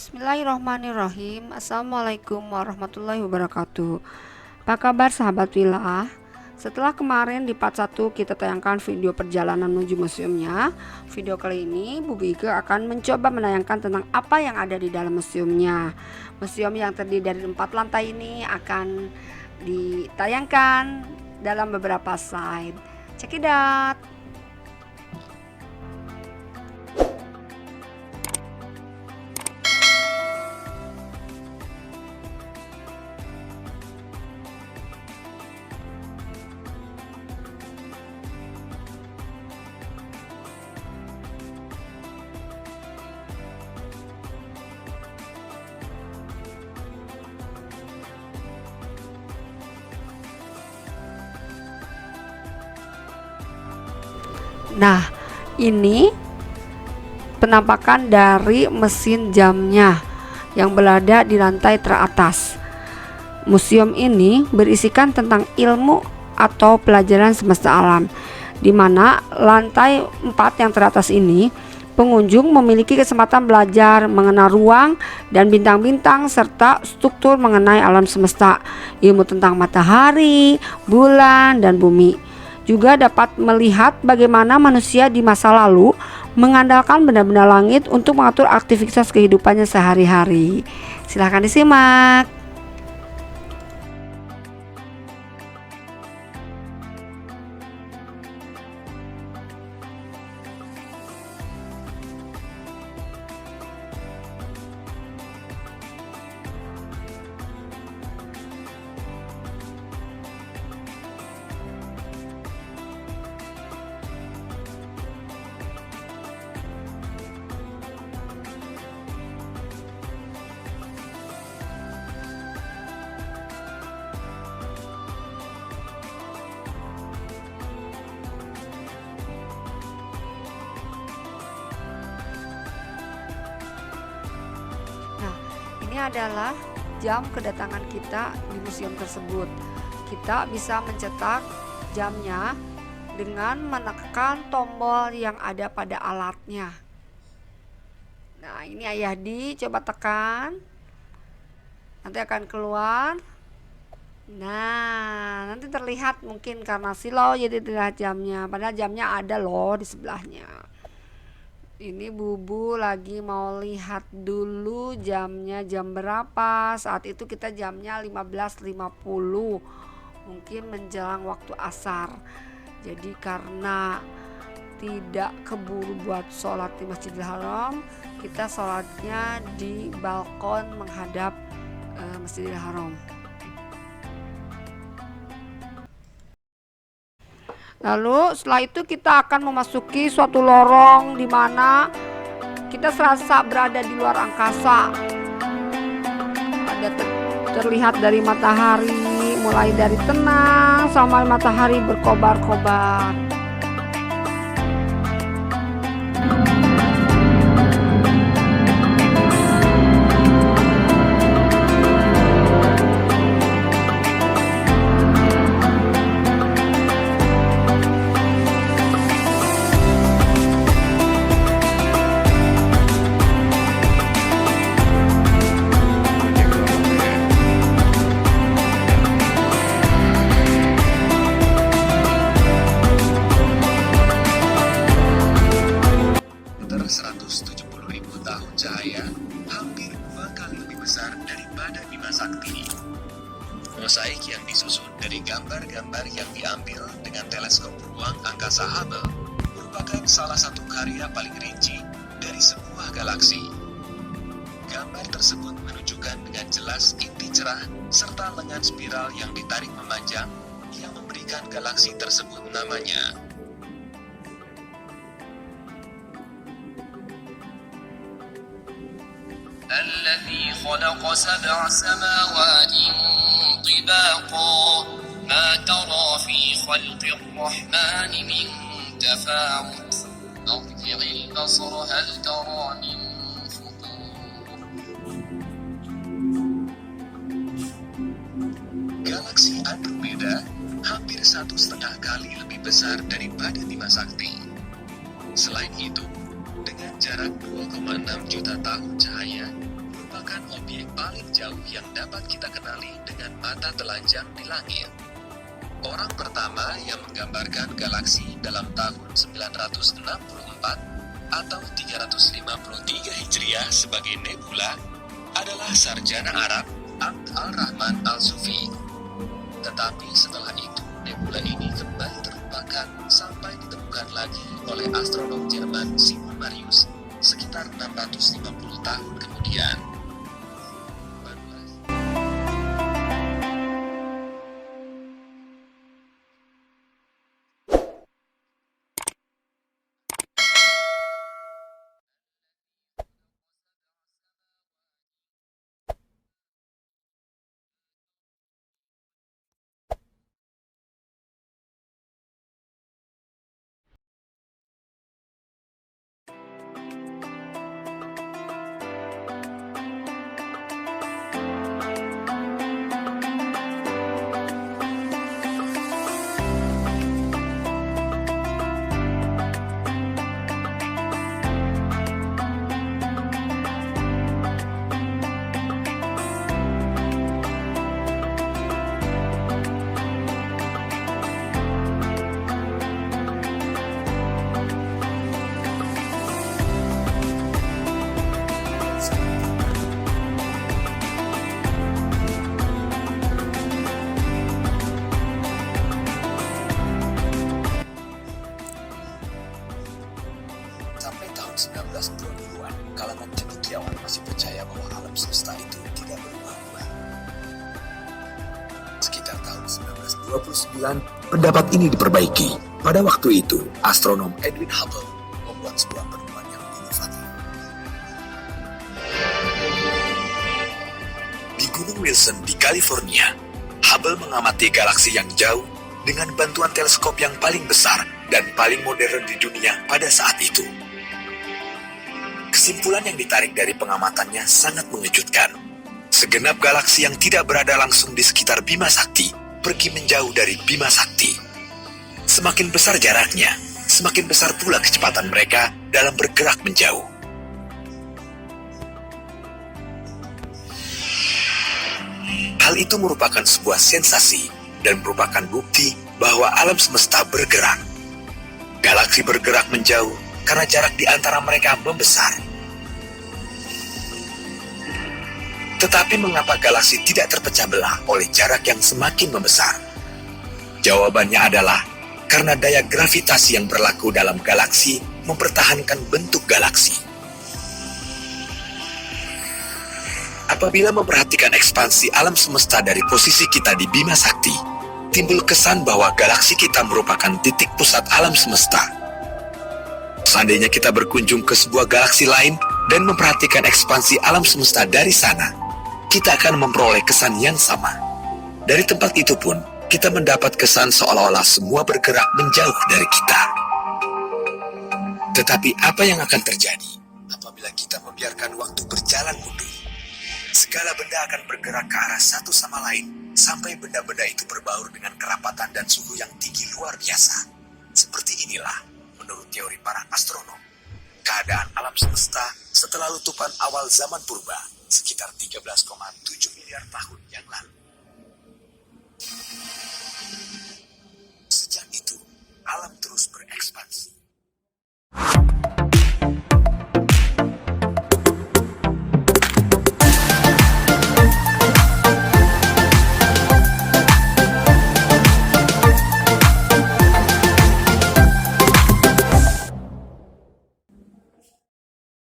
Bismillahirrahmanirrahim. Assalamualaikum warahmatullahi wabarakatuh. Apa kabar sahabat Villa? Setelah kemarin di part 1 kita tayangkan video perjalanan menuju museumnya, video kali ini Bu Bike akan mencoba menayangkan tentang apa yang ada di dalam museumnya. Museum yang terdiri dari 4 lantai ini akan ditayangkan dalam beberapa slide. Check it out. Nah, ini penampakan dari mesin jamnya yang berada di lantai teratas. Museum ini berisikan tentang ilmu atau pelajaran semesta alam, di mana lantai 4 yang teratas ini pengunjung memiliki kesempatan belajar mengenal ruang dan bintang-bintang serta struktur mengenai alam semesta, ilmu tentang matahari, bulan, dan bumi. Juga dapat melihat bagaimana manusia di masa lalu mengandalkan benda-benda langit untuk mengatur aktivitas kehidupannya sehari-hari. Silahkan disimak. Nah, ini adalah jam kedatangan kita di museum tersebut. Kita bisa mencetak jamnya dengan menekan tombol yang ada pada alatnya. Nah, ini Ayahdi, coba tekan. Nanti akan keluar. Nah, nanti terlihat mungkin karena silau jadi terlihat jamnya. Padahal jamnya ada loh di sebelahnya. Ini Bubu lagi mau lihat dulu jamnya jam berapa. Saat itu kita jamnya 15.50, mungkin menjelang waktu asar. Jadi karena tidak keburu buat sholat di Masjidil Haram, kita sholatnya di balkon menghadap Masjidil Haram. Lalu setelah itu kita akan memasuki suatu lorong di mana kita serasa berada di luar angkasa. Ada terlihat dari matahari, mulai dari tenang sampai matahari berkobar-kobar. Mosaik yang disusun dari gambar-gambar yang diambil dengan teleskop ruang angkasa Hubble merupakan salah satu karya paling rinci dari sebuah galaksi. Gambar tersebut menunjukkan dengan jelas inti cerah serta lengan spiral yang ditarik memanjang yang memberikan galaksi tersebut namanya. الذي خلق سبع سماوات طباقا ما ترى في خلق الرحمن من تفاوت ارجع البصر هل ترى من فطور. Galaksi Andromeda hampir 1,5 kali lebih besar daripada Bima Sakti. Selain itu, dengan jarak 2,6 juta tahun cahaya, paling jauh yang dapat kita kenali dengan mata telanjang di langit. Orang pertama yang menggambarkan galaksi dalam tahun 964 atau 353 Hijriah sebagai nebula adalah sarjana Arab Abd al-Rahman al-Sufi. Tetapi setelah itu, nebula ini kembali terlupakan sampai ditemukan lagi oleh astronom Jerman Simon Marius sekitar 650 tahun kemudian. Sampai tahun 1920-an, kalangan cendekiawan masih percaya bahwa alam semesta itu tidak berubah-ubah. Sekitar tahun 1929, pendapat ini diperbaiki. Pada waktu itu, astronom Edwin Hubble membuat sebuah penemuan yang inovatif. Di Gunung Wilson di California, Hubble mengamati galaksi yang jauh dengan bantuan teleskop yang paling besar dan paling modern di dunia pada saat itu. Kesimpulan yang ditarik dari pengamatannya sangat mengejutkan. Segenap galaksi yang tidak berada langsung di sekitar Bima Sakti pergi menjauh dari Bima Sakti. Semakin besar jaraknya, semakin besar pula kecepatan mereka dalam bergerak menjauh. Hal itu merupakan sebuah sensasi dan merupakan bukti bahwa alam semesta bergerak. Galaksi bergerak menjauh karena jarak di antara mereka membesar. Tetapi mengapa galaksi tidak terpecah belah oleh jarak yang semakin membesar? Jawabannya adalah karena daya gravitasi yang berlaku dalam galaksi mempertahankan bentuk galaksi. Apabila memperhatikan ekspansi alam semesta dari posisi kita di Bima Sakti, timbul kesan bahwa galaksi kita merupakan titik pusat alam semesta. Seandainya kita berkunjung ke sebuah galaksi lain dan memperhatikan ekspansi alam semesta dari sana, kita akan memperoleh kesan yang sama. Dari tempat itu pun, kita mendapat kesan seolah-olah semua bergerak menjauh dari kita. Tetapi apa yang akan terjadi apabila kita membiarkan waktu berjalan mundur? Segala benda akan bergerak ke arah satu sama lain, sampai benda-benda itu berbaur dengan kerapatan dan suhu yang tinggi luar biasa. Seperti inilah, menurut teori para astronom, keadaan alam semesta setelah letupan awal zaman purba, sekitar 13,7 miliar tahun yang lalu.